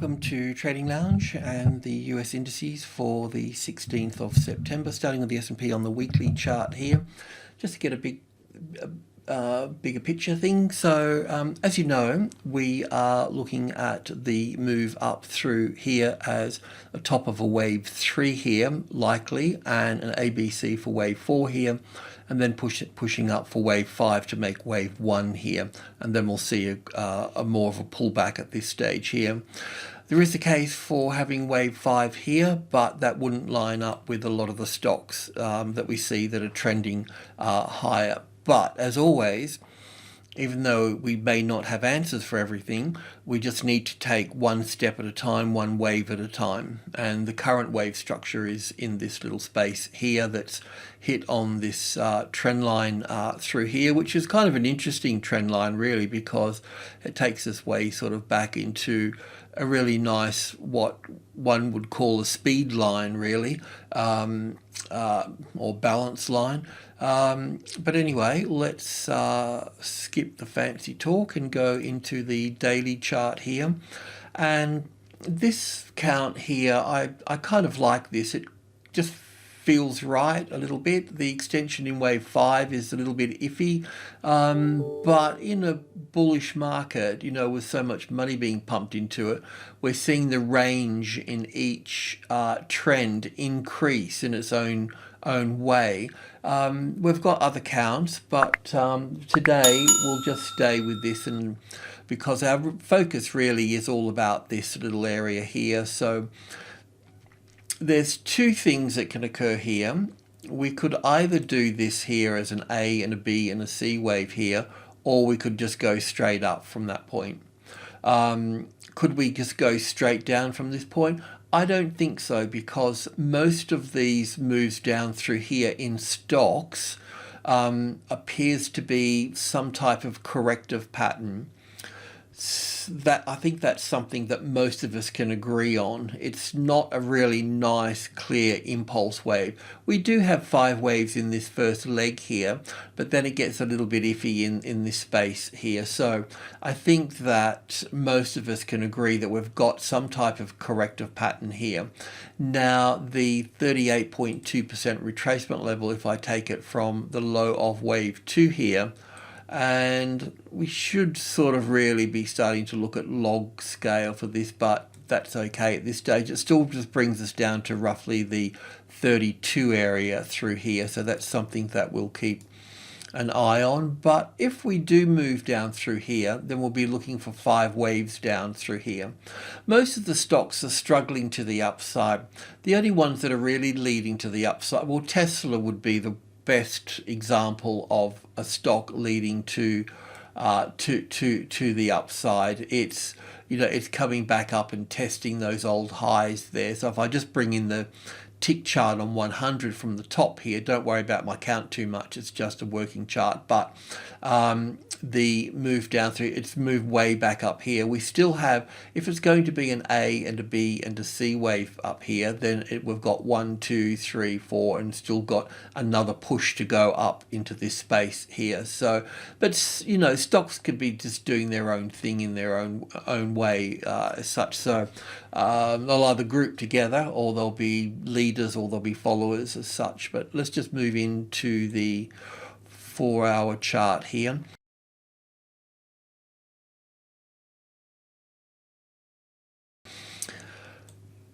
welcome to Trading Lounge and the US indices for the 16th of September, starting with the S&P on the weekly chart here, just to get a bigger picture thing. So as you know, we are looking at the move up through here as a top of a wave 3 here, likely, and an ABC for wave 4 here, and then pushing up for wave 5 to make wave 1 here, and then we'll see a more of a pullback at this stage here. There is a case for having wave 5 here, but that wouldn't line up with a lot of the stocks that we see that are trending higher. But as always, even though we may not have answers for everything, we just need to take one step at a time, one wave at a time. And the current wave structure is in this little space here that's hit on this trend line through here, which is kind of an interesting trend line really, because it takes us way sort of back into a really nice, what one would call a speed line really, or balance line. But anyway, let's skip the fancy talk and go into the daily chart here. And this count here, I kind of like this. It just feels right a little bit. The extension in wave 5 is a little bit iffy, but in a bullish market, you know, with so much money being pumped into it, we're seeing the range in each trend increase in its own way. We've got other counts, but today we'll just stay with this, and because our focus really is all about this little area here. So there's two things that can occur here. We could either do this here as an A and a B and a C wave here, or we could just go straight up from that point. Could we just go straight down from this point? I don't think so, because most of these moves down through here in stocks appears to be some type of corrective pattern. That I think that's something that most of us can agree on. It's not a really nice, clear impulse wave. We do have 5 waves in this first leg here, but then it gets a little bit iffy in this space here. So I think that most of us can agree that we've got some type of corrective pattern here. Now, the 38.2% retracement level, if I take it from the low of wave 2 here, and we should sort of really be starting to look at log scale for this, but that's okay at this stage. It still just brings us down to roughly the 32 area through here, so that's something that we'll keep an eye on. But if we do move down through here, then we'll be looking for 5 waves down through here. Most of the stocks are struggling to the upside. The only ones that are really leading to the upside, well, Tesla would be the best example of a stock leading to the upside. It's, you know, it's coming back up and testing those old highs there. So if I just bring in the tick chart on 100 from the top here, don't worry about my count too much, it's just a working chart, but the move down through, it's moved way back up here. We still have, if it's going to be an A and a B and a C wave up here, then we've got 1, 2, 3, 4, and still got another push to go up into this space here. So, but you know, stocks could be just doing their own thing in their own way as such. So they'll either group together, or they'll be leaders, or they'll be followers as such. But let's just move into the 4-hour chart here.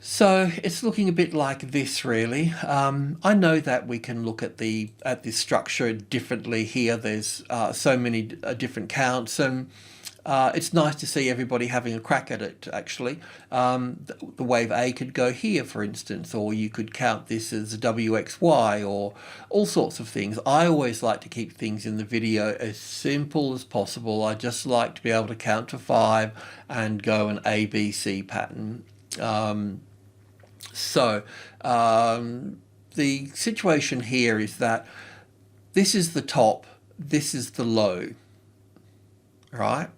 So it's looking a bit like this really. I know that we can look at this structure differently here. There's so many different counts, and it's nice to see everybody having a crack at it actually. The wave A could go here, for instance, or you could count this as a WXY, or all sorts of things. I always like to keep things in the video as simple as possible. I just like to be able to count to 5 and go an ABC pattern. So the situation here is that this is the top, this is the low, right?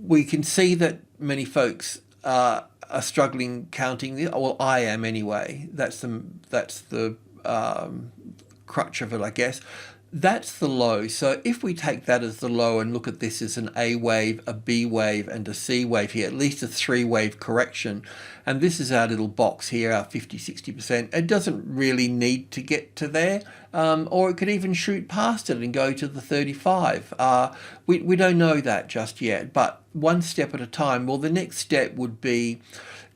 We can see that many folks are struggling counting this. Well, I am anyway. That's the crutch of it, I guess. That's the low. So if we take that as the low and look at this as an A wave, a B wave, and a C wave here, at least a 3-wave correction, and this is our little box here, our 50-60%, it doesn't really need to get to there, or it could even shoot past it and go to the 35. We don't know that just yet, but one step at a time. Well, the next step would be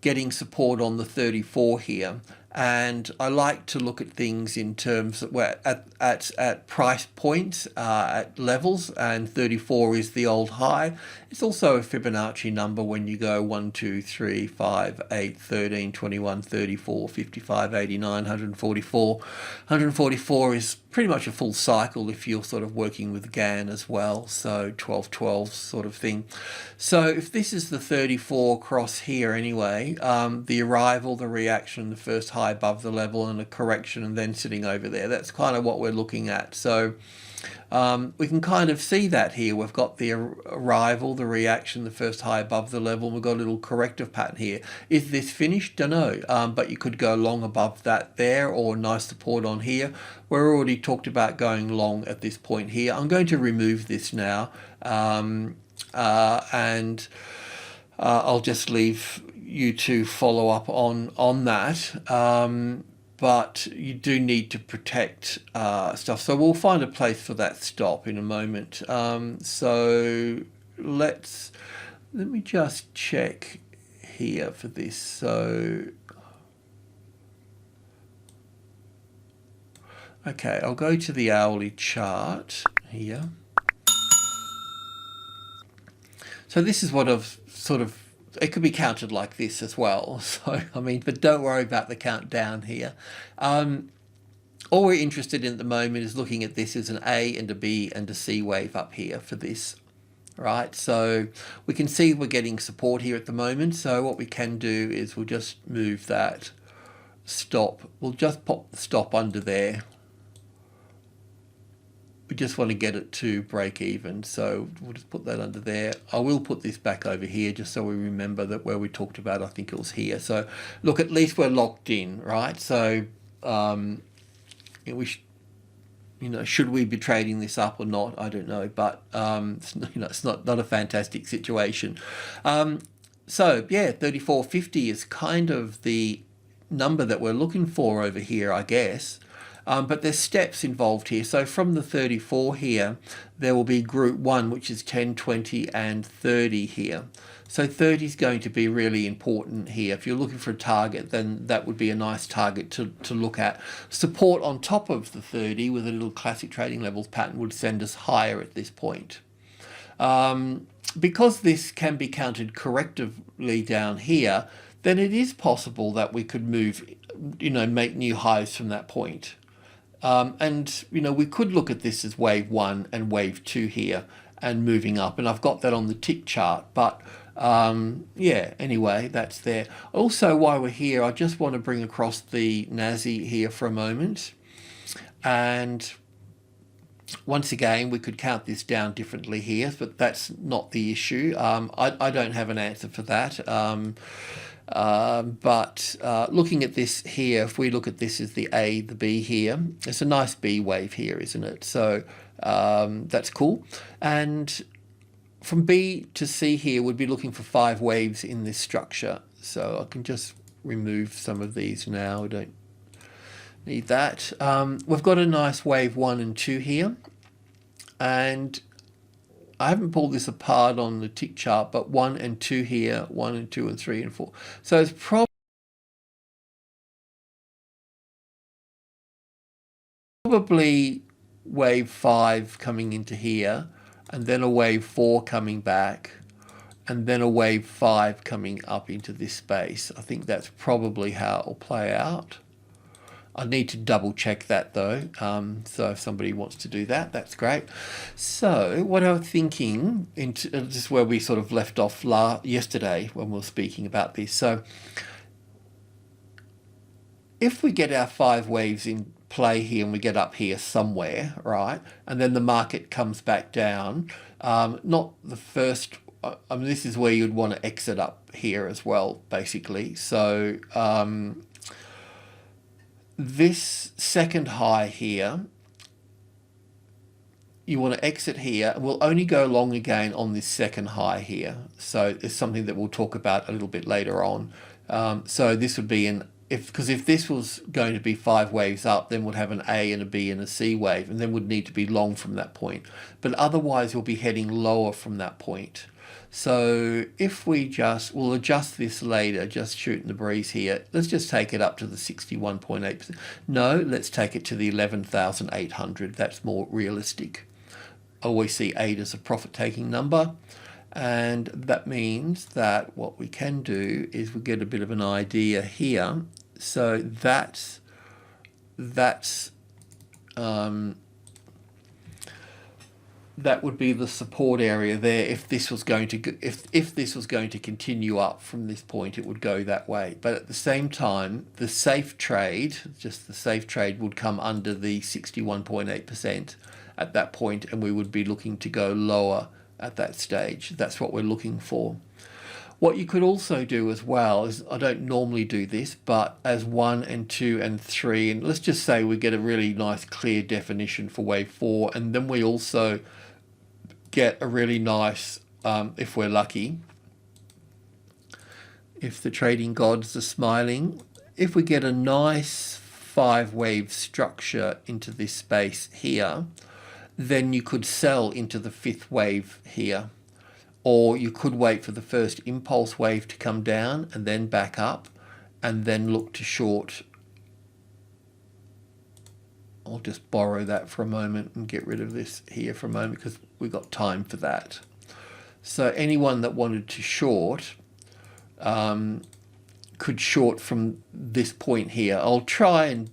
getting support on the 34 here. And I like to look at things in terms of at price points, at levels, and 34 is the old high. It's also a Fibonacci number when you go 1, 2, 3, 5, 8, 13, 21, 34, 55, 89, 144. 144 is pretty much a full cycle if you're sort of working with GAN as well, so 12, 12 sort of thing. So if this is the 34 cross here anyway, the arrival, the reaction, the first high above the level and a correction and then sitting over there, that's kind of what we're looking at. So we can kind of see that here. We've got the arrival, the reaction, the first high above the level, and we've got a little corrective pattern here. Is this finished? Don't know, but you could go long above that there, or nice support on here. We're already talked about going long at this point here. I'm going to remove this now, and I'll just leave you to follow up on that. But you do need to protect stuff. So we'll find a place for that stop in a moment. So let me just check here for this. So, okay, I'll go to the hourly chart here. So this is what I've sort of, it could be counted like this as well. So, I mean, but don't worry about the count down here. All we're interested in at the moment is looking at this as an A and a B and a C wave up here for this, right? So we can see we're getting support here at the moment. So what we can do is we'll just move that stop. We'll just pop the stop under there. We just want to get it to break even, so we'll just put that under there. I will put this back over here just so we remember that where we talked about, I think it was here. So look, at least we're locked in, right? So should we be trading this up or not? I don't know, but it's not a fantastic situation. So yeah, 34.50 is kind of the number that we're looking for over here, I guess. But there's steps involved here. So from the 34 here, there will be group 1, which is 10, 20, and 30 here. So 30 is going to be really important here. If you're looking for a target, then that would be a nice target to look at. Support on top of the 30 with a little classic trading levels pattern would send us higher at this point. Because this can be counted correctively down here, then it is possible that we could move, make new highs from that point. And we could look at this as wave 1 and wave 2 here and moving up, and I've got that on the tick chart, but yeah, anyway, that's there. Also, while we're here, I just want to bring across the NASI here for a moment, and once again, we could count this down differently here, but that's not the issue. I don't have an answer for that. But looking at this here, if we look at this as the A, the B here, it's a nice B wave here, isn't it? So that's cool. And from B to C here, we'd be looking for 5 waves in this structure. So I can just remove some of these now. We don't need that. We've got a nice wave 1 and 2 here. And I haven't pulled this apart on the tick chart, but 1 and 2 here, 1 and 2 and 3 and 4. So it's probably wave 5 coming into here, and then a wave 4 coming back, and then a wave 5 coming up into this space. I think that's probably how it will play out. I need to double check that though, so if somebody wants to do that, that's great. So what I was thinking, this is where we sort of left off yesterday when we were speaking about this. So if we get our 5 waves in play here and we get up here somewhere, right, and then the market comes back down, not the first, I mean, this is where you'd want to exit up here as well, basically. So this second high here you want to exit here, and we'll only go long again on this second high here. So it's something that we'll talk about a little bit later on. So this would be because if this was going to be 5 waves up, then we'll have an A and a B and a C wave, and then would need to be long from that point. But otherwise, we'll be heading lower from that point. So if we'll adjust this later, just shooting the breeze here. Let's just take it up to the 61.8%. No, let's take it to the 11,800. That's more realistic. I always see 8 as a profit-taking number. And that means that what we can do is we get a bit of an idea here. So that would be the support area there. If this was going to if this was going to continue up from this point, it would go that way. But at the same time, the safe trade, just the safe trade, would come under the 61.8% at that point, and we would be looking to go lower at that stage. That's what we're looking for. What you could also do as well is, I don't normally do this, but as 1 and 2 and 3, and let's just say we get a really nice clear definition for wave 4, and then we also get a really nice, if we're lucky, if the trading gods are smiling, if we get a nice 5-wave structure into this space here, then you could sell into the 5th wave here, or you could wait for the first impulse wave to come down and then back up, and then look to short. I'll just borrow that for a moment and get rid of this here for a moment, because we've got time for that. So anyone that wanted to short could short from this point here. I'll try and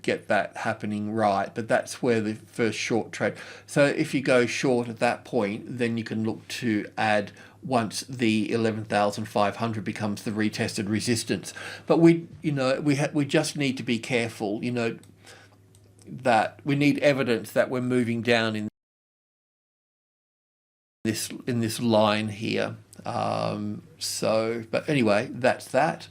get that happening right, but that's where the first short trade. So if you go short at that point, then you can look to add once the 11,500 becomes the retested resistance. But we just need to be careful, that we need evidence that we're moving down in this line here. But anyway, that's that.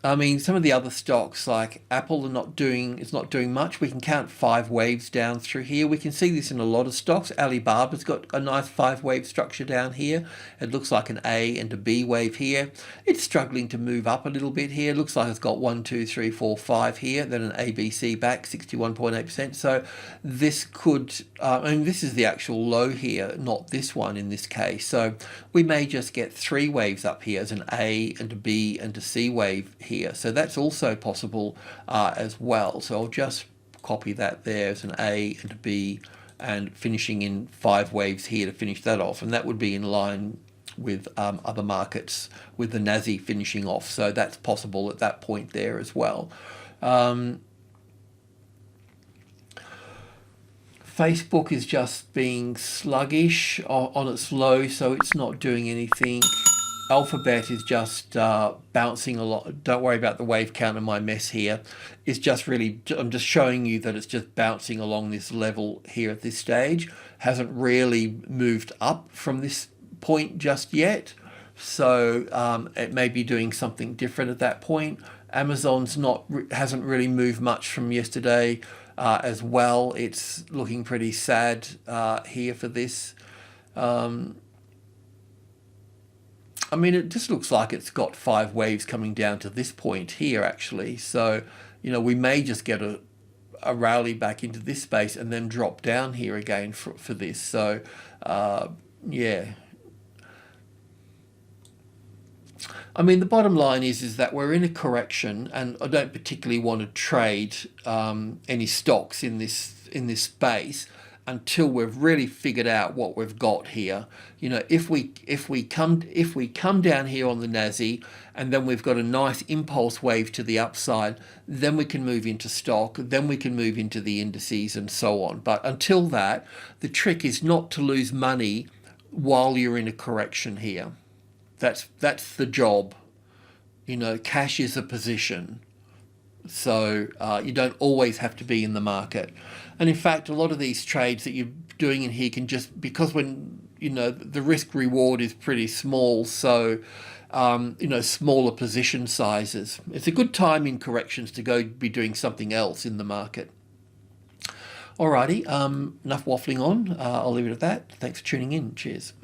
I mean, some of the other stocks like Apple it's not doing much. We can count 5 waves down through here. We can see this in a lot of stocks. Alibaba's got a nice 5-wave structure down here. It looks like an A and a B wave here. It's struggling to move up a little bit here. It looks like it's got 1, 2, 3, 4, 5 here, then an ABC back, 61.8%. So this could, this is the actual low here, not this one in this case. So we may just get 3 waves up here as an A and a B and a C wave here. So that's also possible as well. So I'll just copy that there as an A and a B, and finishing in 5 waves here to finish that off. And that would be in line with other markets, with the Nasdaq finishing off. So that's possible at that point there as well. Facebook is just being sluggish on its low, so it's not doing anything. Alphabet is just bouncing a lot. Don't worry about the wave count in my mess here. It's just really, I'm just showing you that it's just bouncing along this level here at this stage. Hasn't really moved up from this point just yet. So it may be doing something different at that point. Amazon's hasn't really moved much from yesterday as well. It's looking pretty sad here for this. I mean, it just looks like it's got 5 waves coming down to this point here, actually. So, we may just get a rally back into this space and then drop down here again for this. So, yeah. I mean, the bottom line is that we're in a correction, and I don't particularly want to trade any stocks in this space until we've really figured out what we've got here. If we come down here on the Nasdaq, and then we've got a nice impulse wave to the upside, then we can move into stock, then we can move into the indices and so on. But until that, the trick is not to lose money while you're in a correction here. That's the job. Cash is a position. So you don't always have to be in the market. And in fact, a lot of these trades that you're doing in here can just, because when, the risk reward is pretty small, so, smaller position sizes. It's a good time in corrections to go be doing something else in the market. Alrighty, enough waffling on. I'll leave it at that. Thanks for tuning in. Cheers.